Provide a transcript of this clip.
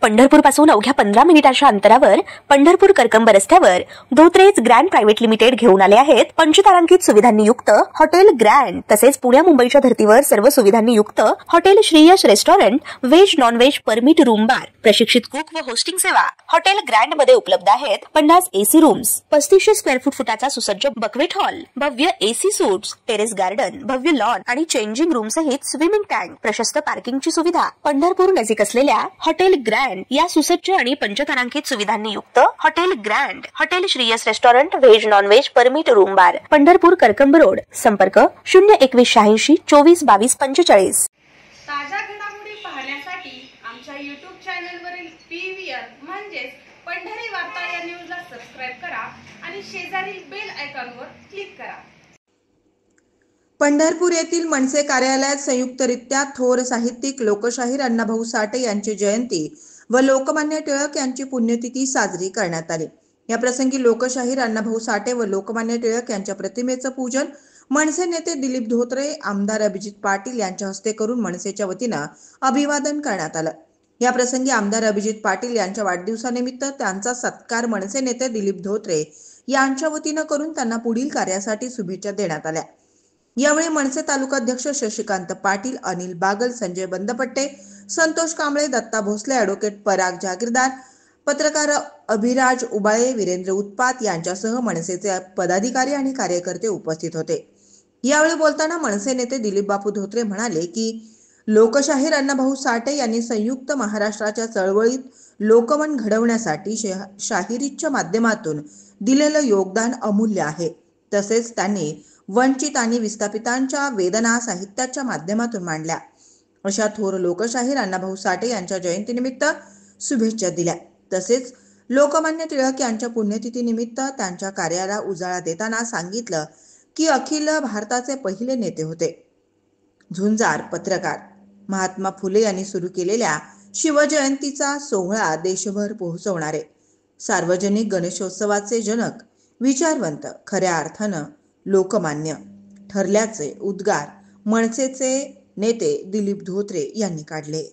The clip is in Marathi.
पंढरपूर पासून अवघ्या 15 मिनिटांच्या अंतरावर पंढरपूर करकंब रस्त्यावर धोत्रेज ग्रँड प्रायव्हेट लिमिटेड घेऊन आले आहेत पंचतारांकित सुविधांनी युक्त हॉटेल ग्रँड। तसेच पुण्या मुंबईच्या धर्तीवर सर्व सुविधांनी युक्त hotel Shreeyash restaurant, veg non veg permit room bar, प्रशिक्षित कुक व होस्टिंग सेवा। हॉटेल ग्रँड मध्ये उपलब्ध आहेत 50 एसी रूम्स, 3500 स्क्वेअर फूट फुटाचा सुसज्ज बक्वेट हॉल, भव्य एसी सूट्स, टेरेस गार्डन, भव्य लॉन आणि चेंजिंग रूम सहित स्विमिंग टँक, प्रशस्त पार्किंगची सुविधा। पंढरपूर नजीक असलेल्या हॉटेल ग्रँड या सुसज्ज आणि पंचतारांकित सुविधांनी युक्त hotel grand, hotel Shriyas restaurant, veg non veg permit room बार, पंढरपूर करकंब रोड। संपर्क 02180 24 22 45। ताज्या घडामोडी पाहण्यासाठी आमच्या YouTube चॅनलवरील PVR म्हणजेच पंढरी वार्ता या न्यूजला सबस्क्राइब करा आणि शेजारील बेल आयकॉनवर क्लिक करा। पंढरपूर येथील मनसे कार्यालयात संयुक्तरित्या थोर साहित्यिक लोकशाहीर अण्णाभाऊ साठे यांची जयंती व लोकमान्य टिळक यांची पुण्यतिथी साजरी करण्यात आली। या प्रसंगी लोकशाहीर अण्णाभाऊ साठे व लोकमान्य टिळक यांच्या प्रतिमेचं पूजन मनसे नेते दिलीप धोत्रे, आमदार अभिजित पाटील यांच्या हस्ते करून मनसेच्या वतीनं अभिवादन करण्यात आलं। या प्रसंगी आमदार अभिजित पाटील यांच्या वाढदिवसानिमित्त त्यांचा सत्कार मनसे नेते दिलीप धोत्रे यांच्या वतीनं करून त्यांना पुढील कार्यासाठी शुभेच्छा देण्यात आल्या। यावेळी मनसे तालुकाध्यक्ष शशिकांत पाटील, अनिल बागल, संजय बंदपट्टे, संतोष कांबळे, दत्ता भोसले, ॲडव्होकेट पराग जागीरदार, पत्रकार अभिराज उबाळे, वीरेंद्र उत्पात यांच्यासह मनसेचे पदाधिकारी आणि कार्यकर्ते उपस्थित होते। यावेळी बोलताना मनसे नेते दिलीप बापू धोत्रे म्हणाले की लोकशाहीर अण्णाभाऊ साठे यांनी संयुक्त महाराष्ट्राच्या चळवळीत लोकमन घडवण्यासाठी शाहिरीच्या माध्यमातून दिलेलं योगदान अमूल्य आहे। तसेच त्यांनी वंचित आणि विस्थापितांच्या वेदना साहित्याच्या माध्यमातून मांडल्या। अशा थोर लोकशाहीर अण्णाभाऊ साठे यांच्या जयंतीनिमित्त शुभेच्छा दिल्या। तसेच लोकमान्य टिळक यांच्या पुण्यतिथीनिमित्त त्यांच्या कार्याला उजाळा देताना सांगितलं की अखिल भारताचे पहिले नेते होते, झुंजार पत्रकार। महात्मा फुले यांनी सुरू केलेल्या शिवजयंतीचा सोहळा देशभर पोहोचवणारे सार्वजनिक गणेशोत्सवाचे जनक, विचारवंत, खऱ्या अर्थानं लोकमान्य ठरल्याचे उद्गार मनसेचे नेते दिलीप धोत्रे यांनी काढले।